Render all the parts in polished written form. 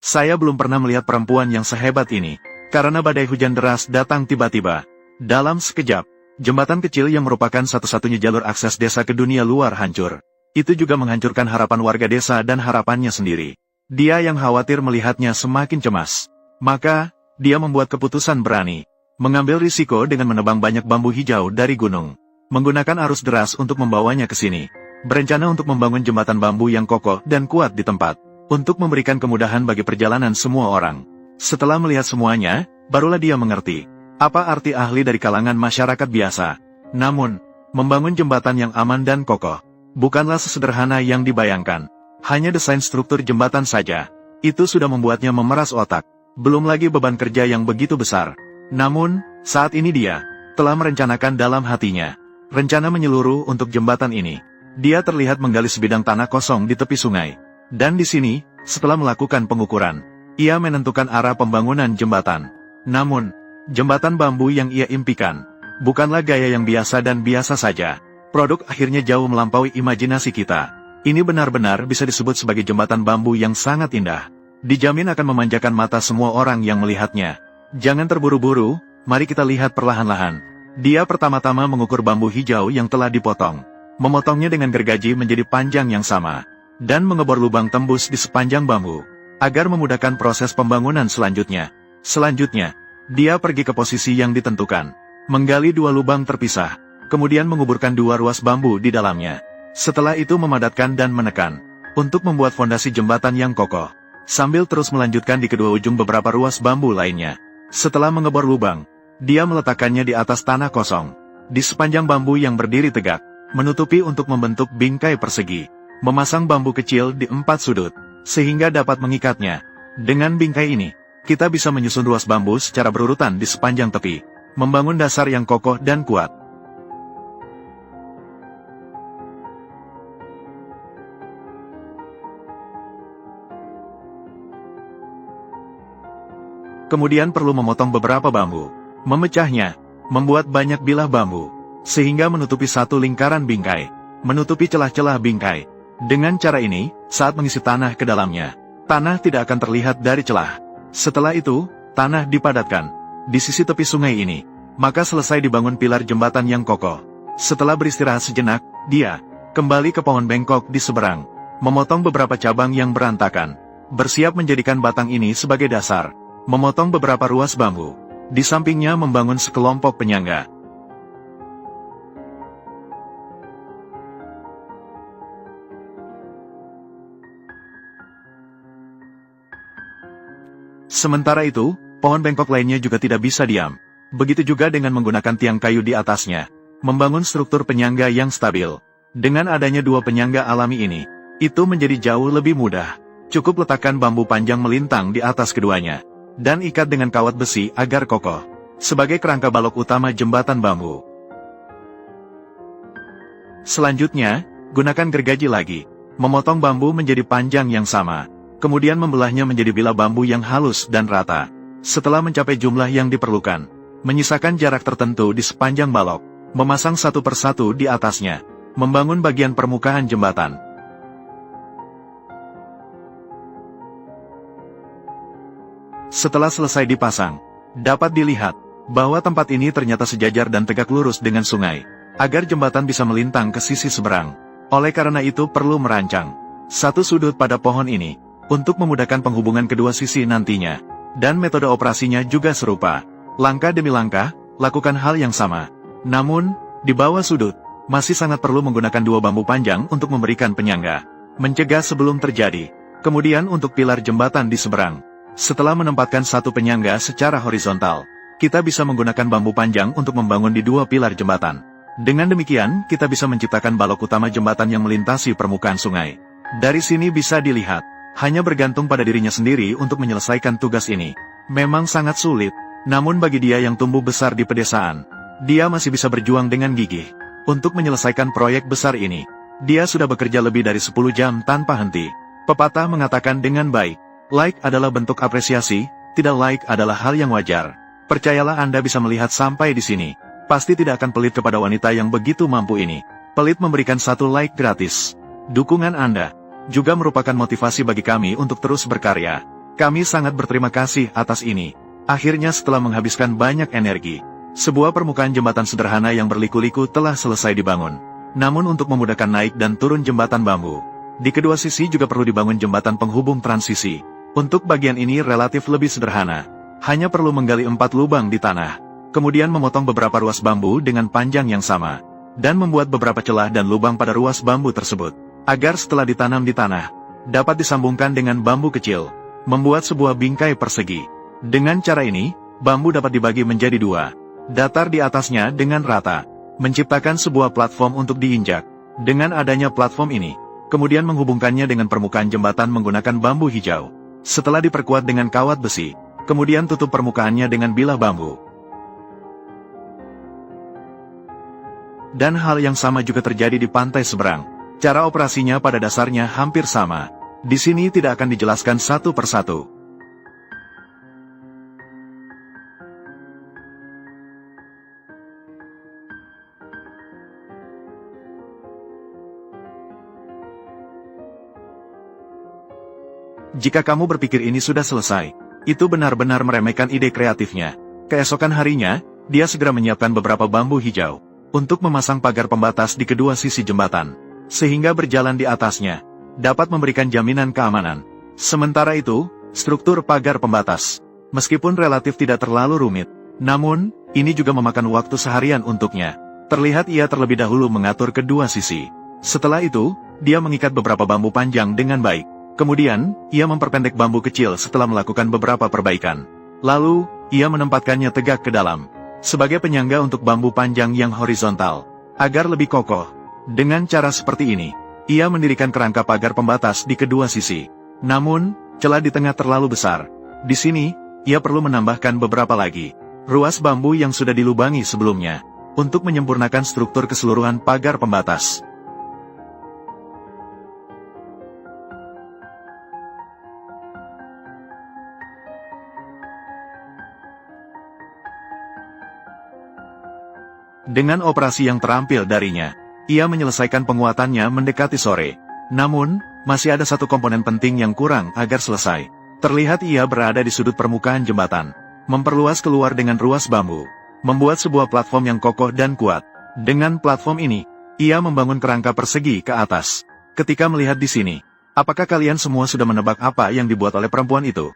Saya belum pernah melihat perempuan yang sehebat ini. Karena badai hujan deras datang tiba-tiba. Dalam sekejap, jembatan kecil yang merupakan satu-satunya jalur akses desa ke dunia luar hancur. Itu juga menghancurkan harapan warga desa dan harapannya sendiri. Dia yang khawatir melihatnya semakin cemas. Maka, dia membuat keputusan berani. Mengambil risiko dengan menebang banyak bambu hijau dari gunung. Menggunakan arus deras untuk membawanya ke sini. Berencana untuk membangun jembatan bambu yang kokoh dan kuat di tempat. Untuk memberikan kemudahan bagi perjalanan semua orang. Setelah melihat semuanya, barulah dia mengerti. Apa arti ahli dari kalangan masyarakat biasa. Namun, membangun jembatan yang aman dan kokoh. Bukanlah sesederhana yang dibayangkan. Hanya desain struktur jembatan saja. Itu sudah membuatnya memeras otak. Belum lagi beban kerja yang begitu besar. Namun, saat ini dia telah merencanakan dalam hatinya. Rencana menyeluruh untuk jembatan ini. Dia terlihat menggali sebidang tanah kosong di tepi sungai. Dan di sini, setelah melakukan pengukuran, ia menentukan arah pembangunan jembatan. Namun, jembatan bambu yang ia impikan bukanlah gaya yang biasa dan biasa saja. Produk akhirnya jauh melampaui imajinasi kita. Ini benar-benar bisa disebut sebagai jembatan bambu yang sangat indah. Dijamin akan memanjakan mata semua orang yang melihatnya. Jangan terburu-buru, mari kita lihat perlahan-lahan. Dia pertama-tama mengukur bambu hijau yang telah dipotong. Memotongnya dengan gergaji menjadi panjang yang sama. Dan mengebor lubang tembus di sepanjang bambu. Agar memudahkan proses pembangunan selanjutnya. Selanjutnya, dia pergi ke posisi yang ditentukan. Menggali dua lubang terpisah. Kemudian menguburkan dua ruas bambu di dalamnya. Setelah itu memadatkan dan menekan. Untuk membuat fondasi jembatan yang kokoh. Sambil terus melanjutkan di kedua ujung beberapa ruas bambu lainnya. Setelah mengebor lubang, dia meletakkannya di atas tanah kosong. Di sepanjang bambu yang berdiri tegak. Menutupi untuk membentuk bingkai persegi. Memasang bambu kecil di 4 sudut. Sehingga dapat mengikatnya. Dengan bingkai ini, kita bisa menyusun ruas bambu secara berurutan di sepanjang tepi. Membangun dasar yang kokoh dan kuat. Kemudian perlu memotong beberapa bambu. Memecahnya, membuat banyak bilah bambu. Sehingga menutupi satu lingkaran bingkai. Menutupi celah-celah bingkai. Dengan cara ini, saat mengisi tanah ke dalamnya, tanah tidak akan terlihat dari celah. Setelah itu, tanah dipadatkan. Di sisi tepi sungai ini, maka selesai dibangun pilar jembatan yang kokoh. Setelah beristirahat sejenak, dia kembali ke pohon bengkok di seberang. Memotong beberapa cabang yang berantakan. Bersiap menjadikan batang ini sebagai dasar. Memotong beberapa ruas bambu. Di sampingnya membangun sekelompok penyangga. Sementara itu, pohon bengkok lainnya juga tidak bisa diam. Begitu juga dengan menggunakan tiang kayu di atasnya. Membangun struktur penyangga yang stabil. Dengan adanya dua penyangga alami ini, itu menjadi jauh lebih mudah. Cukup letakkan bambu panjang melintang di atas keduanya. Dan ikat dengan kawat besi agar kokoh. Sebagai kerangka balok utama jembatan bambu. Selanjutnya, gunakan gergaji lagi. Memotong bambu menjadi panjang yang sama. Kemudian membelahnya menjadi bilah bambu yang halus dan rata. Setelah mencapai jumlah yang diperlukan, menyisakan jarak tertentu di sepanjang balok. Memasang satu persatu di atasnya. Membangun bagian permukaan jembatan. Setelah selesai dipasang, dapat dilihat bahwa tempat ini ternyata sejajar dan tegak lurus dengan sungai, agar jembatan bisa melintang ke sisi seberang. Oleh karena itu perlu merancang satu sudut pada pohon ini, untuk memudahkan penghubungan kedua sisi nantinya. Dan metode operasinya juga serupa. Langkah demi langkah, lakukan hal yang sama. Namun, di bawah sudut, masih sangat perlu menggunakan dua bambu panjang untuk memberikan penyangga. Mencegah sebelum terjadi. Kemudian untuk pilar jembatan di seberang. Setelah menempatkan satu penyangga secara horizontal, kita bisa menggunakan bambu panjang untuk membangun di dua pilar jembatan. Dengan demikian, kita bisa menciptakan balok utama jembatan yang melintasi permukaan sungai. Dari sini bisa dilihat, hanya bergantung pada dirinya sendiri untuk menyelesaikan tugas ini. Memang sangat sulit, namun bagi dia yang tumbuh besar di pedesaan, dia masih bisa berjuang dengan gigih. Untuk menyelesaikan proyek besar ini, dia sudah bekerja lebih dari 10 jam tanpa henti. Pepatah mengatakan dengan baik. Like adalah bentuk apresiasi, tidak like adalah hal yang wajar. Percayalah Anda bisa melihat sampai di sini. Pasti tidak akan pelit kepada wanita yang begitu mampu ini. Pelit memberikan satu like gratis. Dukungan Anda juga merupakan motivasi bagi kami untuk terus berkarya. Kami sangat berterima kasih atas ini. Akhirnya setelah menghabiskan banyak energi, sebuah permukaan jembatan sederhana yang berliku-liku telah selesai dibangun. Namun untuk memudahkan naik dan turun jembatan bambu, di kedua sisi juga perlu dibangun jembatan penghubung transisi. Untuk bagian ini relatif lebih sederhana. Hanya perlu menggali 4 lubang di tanah, kemudian memotong beberapa ruas bambu dengan panjang yang sama, dan membuat beberapa celah dan lubang pada ruas bambu tersebut, agar setelah ditanam di tanah, dapat disambungkan dengan bambu kecil, membuat sebuah bingkai persegi. Dengan cara ini, bambu dapat dibagi menjadi 2, datar di atasnya dengan rata, menciptakan sebuah platform untuk diinjak. Dengan adanya platform ini, kemudian menghubungkannya dengan permukaan jembatan menggunakan bambu hijau. Setelah diperkuat dengan kawat besi, kemudian tutup permukaannya dengan bilah bambu. Dan hal yang sama juga terjadi di pantai seberang. Cara operasinya pada dasarnya hampir sama. Di sini tidak akan dijelaskan satu persatu. Jika kamu berpikir ini sudah selesai, itu benar-benar meremehkan ide kreatifnya. Keesokan harinya, dia segera menyiapkan beberapa bambu hijau untuk memasang pagar pembatas di kedua sisi jembatan, sehingga berjalan di atasnya dapat memberikan jaminan keamanan. Sementara itu, struktur pagar pembatas, meskipun relatif tidak terlalu rumit, namun ini juga memakan waktu seharian untuknya. Terlihat ia terlebih dahulu mengatur kedua sisi. Setelah itu, dia mengikat beberapa bambu panjang dengan baik. Kemudian, ia memperpendek bambu kecil setelah melakukan beberapa perbaikan. Lalu, ia menempatkannya tegak ke dalam, sebagai penyangga untuk bambu panjang yang horizontal, agar lebih kokoh. Dengan cara seperti ini, ia mendirikan kerangka pagar pembatas di kedua sisi. Namun, celah di tengah terlalu besar. Di sini, ia perlu menambahkan beberapa lagi ruas bambu yang sudah dilubangi sebelumnya, untuk menyempurnakan struktur keseluruhan pagar pembatas. Dengan operasi yang terampil darinya, ia menyelesaikan penguatannya mendekati sore. Namun, masih ada satu komponen penting yang kurang agar selesai. Terlihat ia berada di sudut permukaan jembatan, memperluas keluar dengan ruas bambu, membuat sebuah platform yang kokoh dan kuat. Dengan platform ini, ia membangun kerangka persegi ke atas. Ketika melihat di sini, apakah kalian semua sudah menebak apa yang dibuat oleh perempuan itu?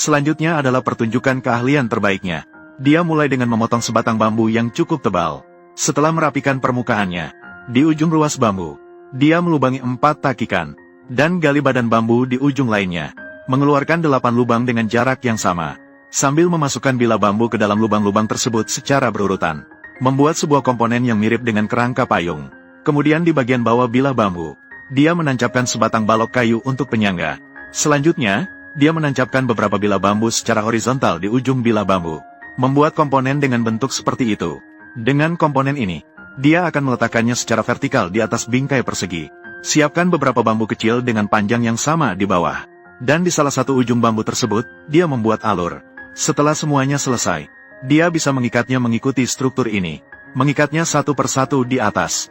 Selanjutnya adalah pertunjukan keahlian terbaiknya. Dia mulai dengan memotong sebatang bambu yang cukup tebal. Setelah merapikan permukaannya, di ujung ruas bambu, dia melubangi 4 takikan, dan gali badan bambu di ujung lainnya, mengeluarkan 8 lubang dengan jarak yang sama, sambil memasukkan bilah bambu ke dalam lubang-lubang tersebut secara berurutan, membuat sebuah komponen yang mirip dengan kerangka payung. Kemudian di bagian bawah bilah bambu, dia menancapkan sebatang balok kayu untuk penyangga. Selanjutnya, dia menancapkan beberapa bilah bambu secara horizontal di ujung bilah bambu, membuat komponen dengan bentuk seperti itu. Dengan komponen ini, dia akan meletakkannya secara vertikal di atas bingkai persegi. Siapkan beberapa bambu kecil dengan panjang yang sama di bawah. Dan di salah satu ujung bambu tersebut, dia membuat alur. Setelah semuanya selesai, dia bisa mengikatnya mengikuti struktur ini, mengikatnya satu persatu di atas.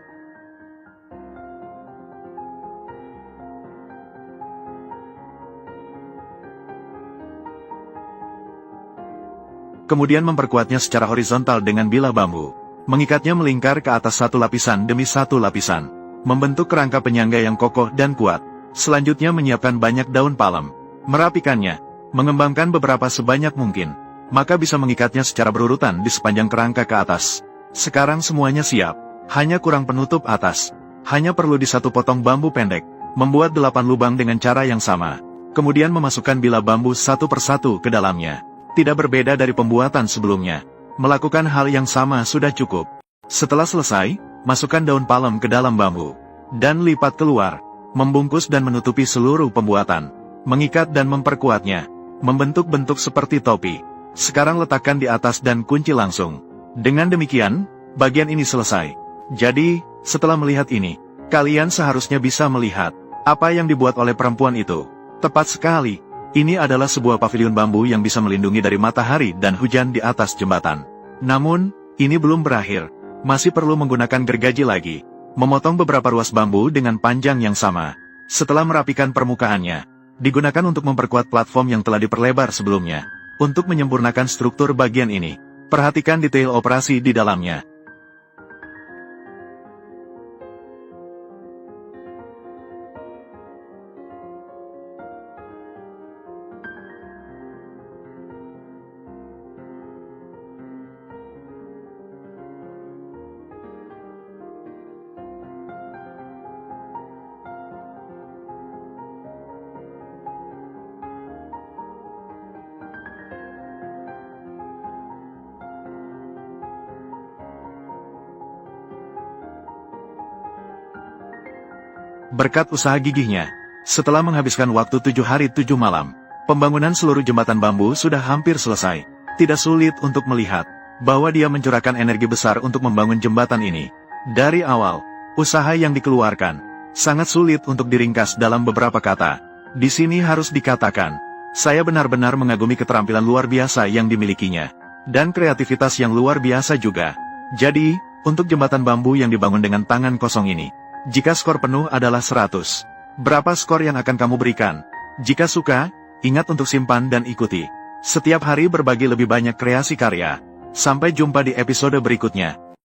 Kemudian memperkuatnya secara horizontal dengan bilah bambu, mengikatnya melingkar ke atas satu lapisan demi satu lapisan, membentuk kerangka penyangga yang kokoh dan kuat. Selanjutnya menyiapkan banyak daun palem, merapikannya, mengembangkan beberapa sebanyak mungkin, maka bisa mengikatnya secara berurutan di sepanjang kerangka ke atas. Sekarang semuanya siap, hanya kurang penutup atas, hanya perlu di satu potong bambu pendek, membuat 8 lubang dengan cara yang sama, kemudian memasukkan bilah bambu satu persatu ke dalamnya. Tidak berbeda dari pembuatan sebelumnya. Melakukan hal yang sama sudah cukup. Setelah selesai, masukkan daun palem ke dalam bambu, dan lipat keluar, membungkus dan menutupi seluruh pembuatan, mengikat dan memperkuatnya, membentuk bentuk seperti topi. Sekarang letakkan di atas dan kunci langsung. Dengan demikian, bagian ini selesai. Jadi, setelah melihat ini, kalian seharusnya bisa melihat apa yang dibuat oleh perempuan itu. Tepat sekali, ini adalah sebuah pavilion bambu yang bisa melindungi dari matahari dan hujan di atas jembatan. Namun, ini belum berakhir. Masih perlu menggunakan gergaji lagi, memotong beberapa ruas bambu dengan panjang yang sama. Setelah merapikan permukaannya, digunakan untuk memperkuat platform yang telah diperlebar sebelumnya. Untuk menyempurnakan struktur bagian ini, perhatikan detail operasi di dalamnya. Berkat usaha gigihnya, setelah menghabiskan waktu 7 hari 7 malam, pembangunan seluruh jembatan bambu sudah hampir selesai. Tidak sulit untuk melihat bahwa dia mencurahkan energi besar untuk membangun jembatan ini. Dari awal, usaha yang dikeluarkan sangat sulit untuk diringkas dalam beberapa kata. Di sini harus dikatakan, saya benar-benar mengagumi keterampilan luar biasa yang dimilikinya, dan kreativitas yang luar biasa juga. Jadi, untuk jembatan bambu yang dibangun dengan tangan kosong ini, jika skor penuh adalah 100, berapa skor yang akan kamu berikan? Jika suka, ingat untuk simpan dan ikuti. Setiap hari berbagi lebih banyak kreasi karya. Sampai jumpa di episode berikutnya.